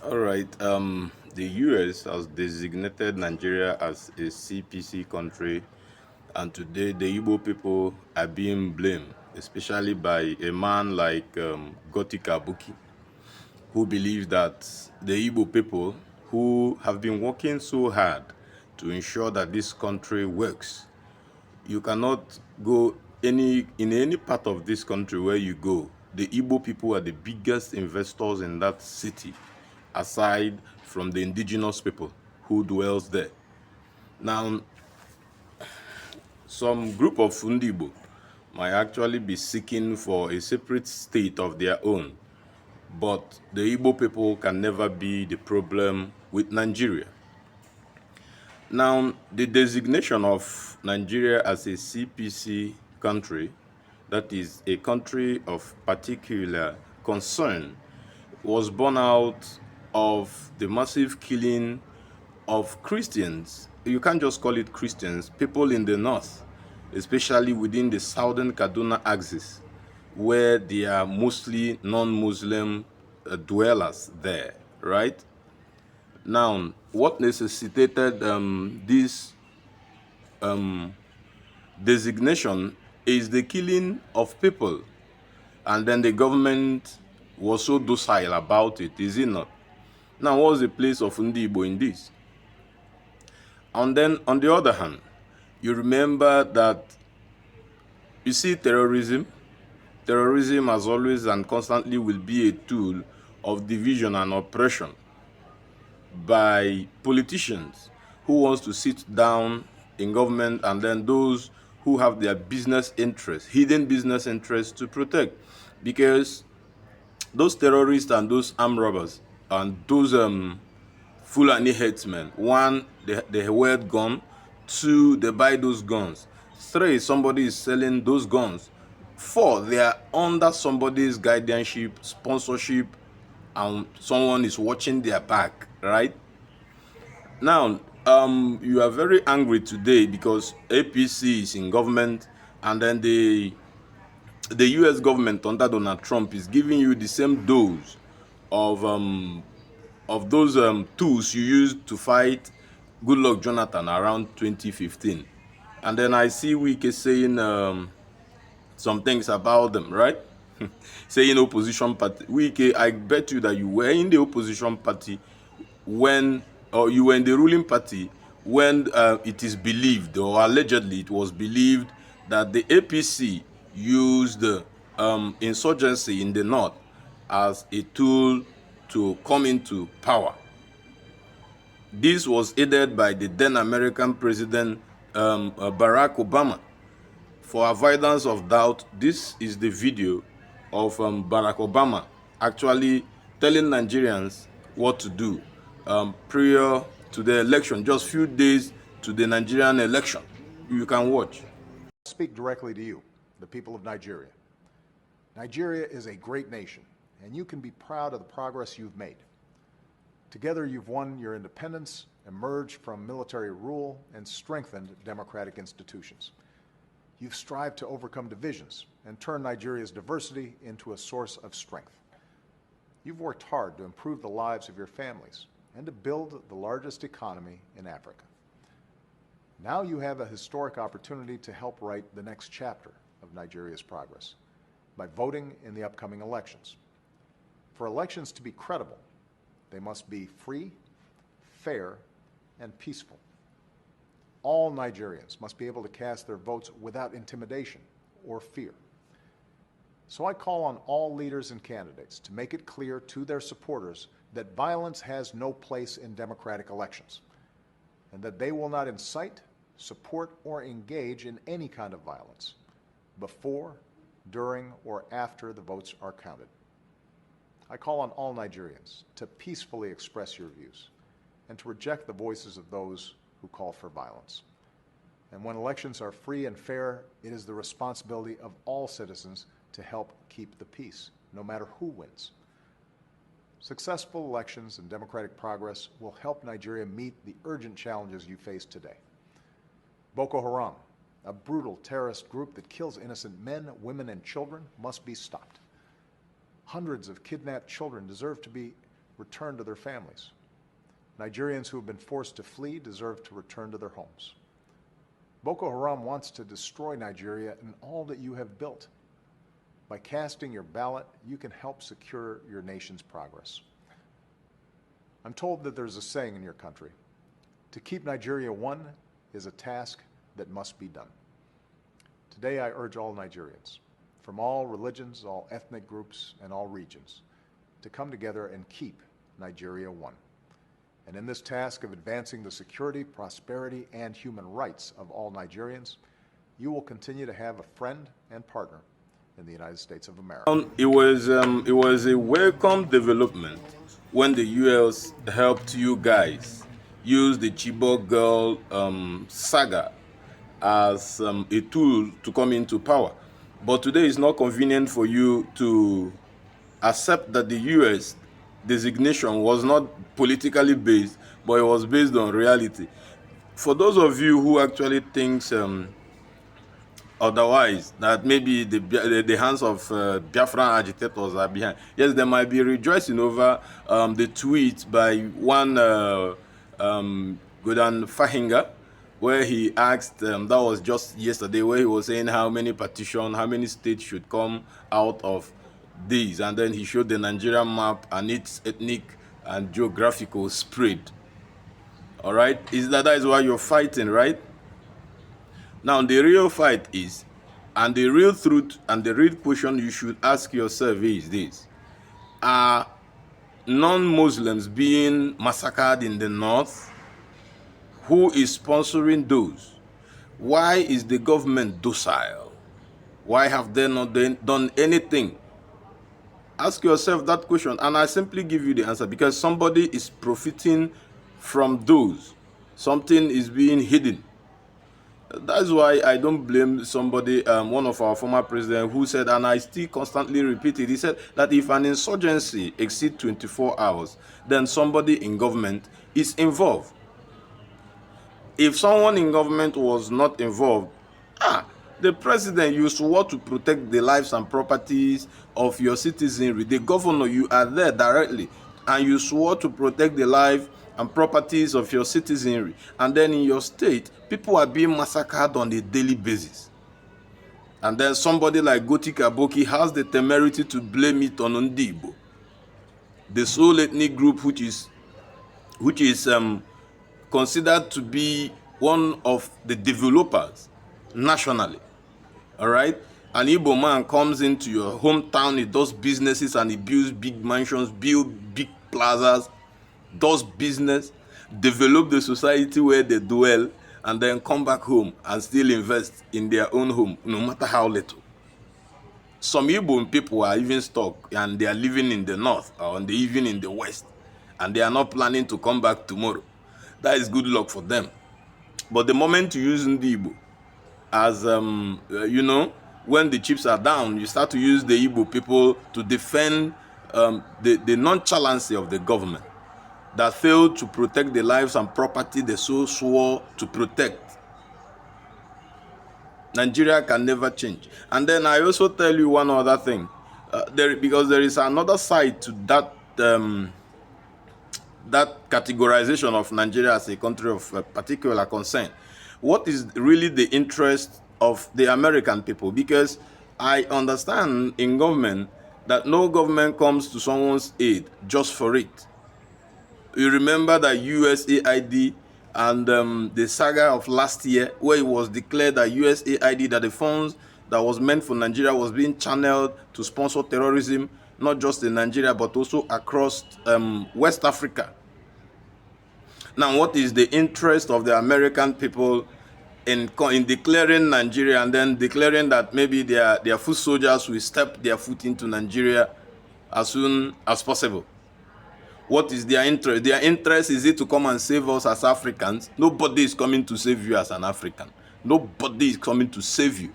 All right. The U.S. has designated Nigeria as a CPC country, and today the Igbo people are being blamed, especially by a man like Gotika Buki, who believes that the Igbo people who have been working so hard to ensure that this country works. You cannot go in any part of this country where you go. The Igbo people are the biggest investors in that city, aside from the indigenous people who dwells there. Now, some group of Fundibo might actually be seeking for a separate state of their own, but the Igbo people can never be the problem with Nigeria. Now, the designation of Nigeria as a CPC country, that is a country of particular concern, was born out of the massive killing of Christians. You can't just call it Christians, people in the north, especially within the southern Kaduna axis, where they are mostly non-Muslim dwellers there, right? Now, what necessitated this designation is the killing of people, and then the government was so docile about it, is it not? Now, what's the place of Ndibo in this? And then, on the other hand, you remember that, you see, terrorism has always and constantly will be a tool of division and oppression by politicians who wants to sit down in government, and then those who have their business interests, hidden business interests to protect. Because those terrorists and those armed robbers and those Fulani headsmen, one, they wear gun, two, they buy those guns, three, somebody is selling those guns, four, they are under somebody's guardianship, sponsorship, and someone is watching their back, right? Now, you are very angry today because APC is in government, and then the U.S. government under Donald Trump is giving you the same dose of those tools you used to fight Goodluck Jonathan around 2015. And then I see Wike saying some things about them, right? Saying opposition party. Wike, I bet you that you were in the opposition party when, or you were in the ruling party when it is believed, or allegedly it was believed, that the APC used insurgency in the north as a tool to come into power. This was aided by the then American President Barack Obama. For avoidance of doubt, this is the video of Barack Obama actually telling Nigerians what to do prior to the election, just few days to the Nigerian election. You can watch. Speak directly to you, the people of Nigeria. Nigeria is a great nation, and you can be proud of the progress you've made. Together, you've won your independence, emerged from military rule, and strengthened democratic institutions. You've strived to overcome divisions and turn Nigeria's diversity into a source of strength. You've worked hard to improve the lives of your families and to build the largest economy in Africa. Now you have a historic opportunity to help write the next chapter of Nigeria's progress by voting in the upcoming elections. For elections to be credible, they must be free, fair, and peaceful. All Nigerians must be able to cast their votes without intimidation or fear. So I call on all leaders and candidates to make it clear to their supporters that violence has no place in democratic elections, and that they will not incite, support, or engage in any kind of violence before, during, or after the votes are counted. I call on all Nigerians to peacefully express your views and to reject the voices of those who call for violence. And when elections are free and fair, it is the responsibility of all citizens to help keep the peace, no matter who wins. Successful elections and democratic progress will help Nigeria meet the urgent challenges you face today. Boko Haram, a brutal terrorist group that kills innocent men, women, and children, must be stopped. Hundreds of kidnapped children deserve to be return to their families. Nigerians who have been forced to flee deserve to return to their homes. Boko Haram wants to destroy Nigeria and all that you have built. By casting your ballot, you can help secure your nation's progress. I'm told that there's a saying in your country, to keep Nigeria one is a task that must be done. Today I urge all Nigerians, from all religions, all ethnic groups, and all regions, to come together and keep Nigeria one. And in this task of advancing the security, prosperity, and human rights of all Nigerians, you will continue to have a friend and partner in the United States of America. It was a welcome development when the U.S. helped you guys use the Chibok girl saga as a tool to come into power. But today it's not convenient for you to accept that the U.S. designation was not politically based, but it was based on reality. For those of you who actually thinks otherwise, that maybe the hands of Biafran agitators are behind, yes, they might be rejoicing over the tweet by one Godan Fahinga, where he asked, that was just yesterday, where he was saying how many states should come out of these, and then he showed the Nigerian map and its ethnic and geographical spread. All right, that is why you're fighting, right? Now the real fight is, and the real truth and the real question you should ask yourself is this: are non-Muslims being massacred in the north? Who is sponsoring those? Why is the government docile? Why have they not done anything? Ask yourself that question, and I simply give you the answer: because somebody is profiting from those. Something is being hidden. That's why I don't blame somebody, one of our former presidents, who said, and I still constantly repeat it, he said that if an insurgency exceeds 24 hours, then somebody in government is involved. If someone in government was not involved, the president, you swore to protect the lives and properties of your citizenry. The governor, you are there directly, and you swore to protect the life and properties of your citizenry. And then in your state, people are being massacred on a daily basis. And then somebody like Goti Kaboki has the temerity to blame it on Ndibo, the sole ethnic group which is considered to be one of the developers nationally. All right, an Igbo man comes into your hometown, he does businesses and he builds big mansions, build big plazas, does business, develop the society where they dwell, and then come back home and still invest in their own home, no matter how little. Some Igbo people are even stuck and they are living in the north or even in the west, and they are not planning to come back tomorrow. That is good luck for them. But the moment you use Igbo as, when the chips are down, you start to use the Igbo people to defend the nonchalancy of the government that failed to protect the lives and property they so swore to protect. Nigeria can never change. And then I also tell you one other thing, because there is another side to that that categorization of Nigeria as a country of particular concern. What is really the interest of the American people? Because I understand in government that no government comes to someone's aid just for it. You remember that USAID and the saga of last year, where it was declared that USAID, that the funds that was meant for Nigeria was being channeled to sponsor terrorism, not just in Nigeria, but also across West Africa. Now, what is the interest of the American people in declaring Nigeria and then declaring that maybe their foot soldiers will step their foot into Nigeria as soon as possible? What is their interest? Their interest is it to come and save us as Africans? Nobody is coming to save you as an African. Nobody is coming to save you.